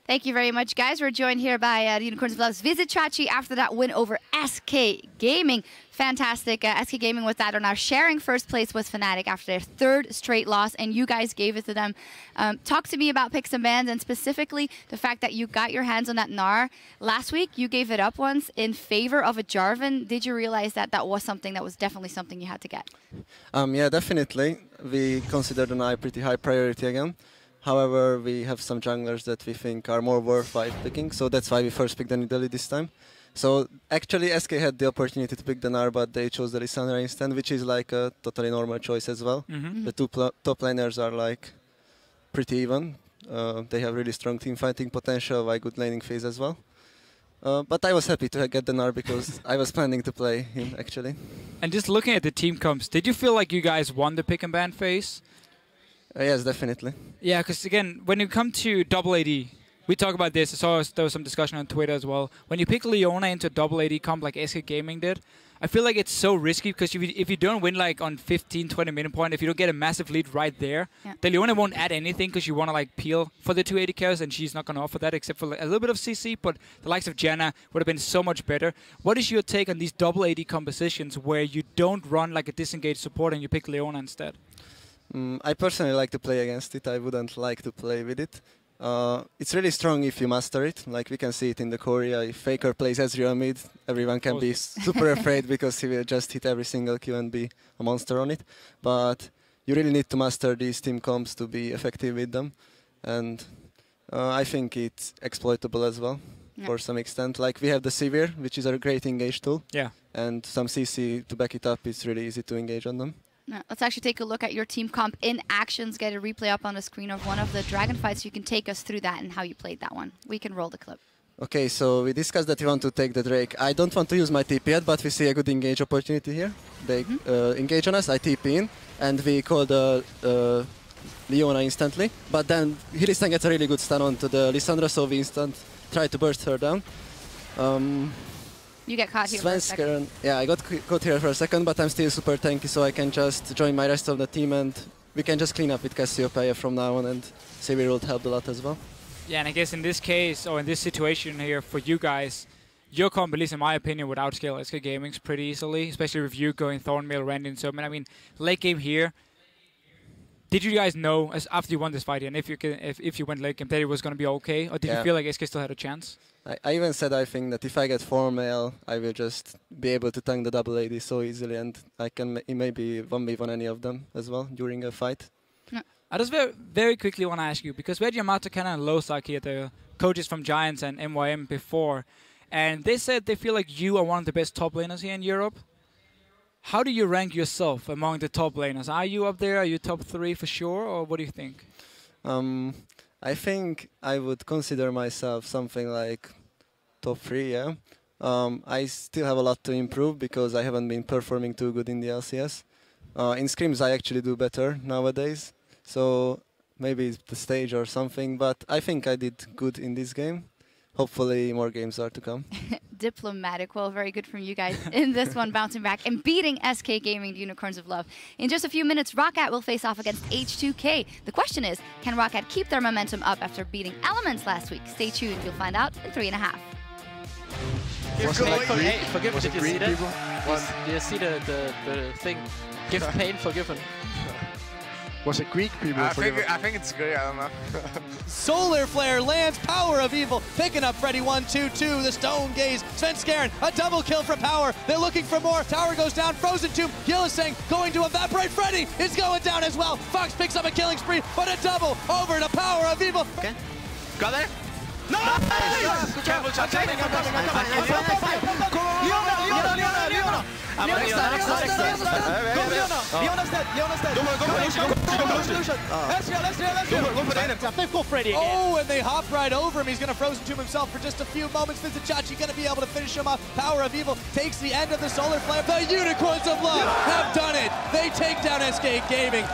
Thank you very much, guys. We're joined here by the Unicorns of Love's Visit Chachi after that win over SK Gaming. Fantastic. SK Gaming with that are now sharing first place with Fnatic after their third straight loss, and you guys gave it to them. Talk to me about picks and bans, and specifically the fact that you got your hands on that Gnar. Last week, you gave it up once in favor of a Jarvan. Did you realize that that was something that was definitely something you had to get? Yeah, definitely. We consider the Gnar pretty high priority again. However, we have some junglers that we think are more worthwhile picking, so that's why we first picked the Nidalee this time. So actually SK had the opportunity to pick the Gnar, but they chose the Lissandra instead, which is like a totally normal choice as well. The two top laners are like pretty even. They have really strong team fighting potential, like good laning phase as well. But I was happy to get the Gnar because I was planning to play him actually. And just looking at the team comps, did you feel like you guys won the pick and ban phase? Yes, definitely. Yeah, because again, when you come to double AD, we talk about this. I saw there was some discussion on Twitter as well. When you pick Leona into a double AD comp like SK Gaming did, I feel like it's so risky because if you don't win like on 15, 20 minute point, if you don't get a massive lead right there, the Leona won't add anything because you want to like peel for the 2 AD carries, and she's not going to offer that except for like a little bit of CC, but the likes of Janna would have been so much better. What is your take on these double AD compositions where you don't run like a disengaged support and you pick Leona instead? I personally like to play against it. I wouldn't like to play with it. It's really strong if you master it. Like we can see it in the Korea. If Faker plays Ezreal mid, everyone can be super afraid because he will just hit every single Q and be a monster on it. But you really need to master these team comps to be effective with them. And I think it's exploitable as well for some extent. Like we have the Sivir, which is a great engage tool. Yeah. And some CC to back it up. It's really easy to engage on them. Let's actually take a look at your team comp in actions, get a replay up on the screen of one of the Dragon fights. You can take us through that and how you played that one. We can roll the clip. Okay, so we discussed that we want to take the Drake. I don't want to use my TP yet, but we see a good engage opportunity here. They engage on us, I TP in, and we call the Leona instantly. But then Hylissang gets a really good stun onto the Lissandra, so we try to burst her down. You get caught here for a second. Yeah, I got caught here for a second, but I'm still super tanky, so I can just join my rest of the team and we can just clean up with Cassiopeia from now on, and Sivir will help a lot as well. Yeah, and I guess in this case, or in this situation here for you guys, your comp, at least in my opinion, would outscale SK Gaming's pretty easily, especially with you going Thornmail, Randy, and so on. I mean, late game here, did you guys know, after you won this fight, and if you went late game, that it was going to be okay, or did you feel like SK still had a chance? I even said I think that if I get Thornmail, I will just be able to tank the double AD so easily, and I can maybe 1v1 any of them as well during a fight. I just very quickly want to ask you, because we had Yamato, Kana, and Losak here, the coaches from Giants and MYM before, and they said they feel like you are one of the best top laners here in Europe. How do you rank yourself among the top laners? Are you up there? Are you top 3 for sure, or what do you think? I think I would consider myself something like top 3, yeah. I still have a lot to improve because I haven't been performing too good in the LCS. In scrims I actually do better nowadays, so maybe it's the stage or something, but I think I did good in this game. Hopefully more games are to come. Diplomatic. Well, very good from you guys in this one, bouncing back and beating SK Gaming, the Unicorns of Love. In just a few minutes, Roccat will face off against H2K. The question is, can Roccat keep their momentum up after beating Elements last week? Stay tuned. You'll find out in 3.5. Forgiven, did you see that? Did you see the thing? Give pain forgiven. Was it Greek people? I think it's Greek, I don't know. Solar Flare lands, Power of Evil, picking up Freddy 1-2-2, the Stone Gaze, Svenskeren, a double kill for Power, they're looking for more, Tower goes down, Frozen Tomb, Hylissang going to evaporate, Freddy is going down as well, Fox picks up a killing spree, but a double over to Power of Evil. Okay. Got there? No! Nice! Careful, I'm coming. Leona! Oh, and they hop right over him. He's going to Frozen Tomb himself for just a few moments. Visit Chachi going to be able to finish him off. Power of Evil takes the end of the Solar Flare. The Unicorns of Love have done it. They take down SK Gaming.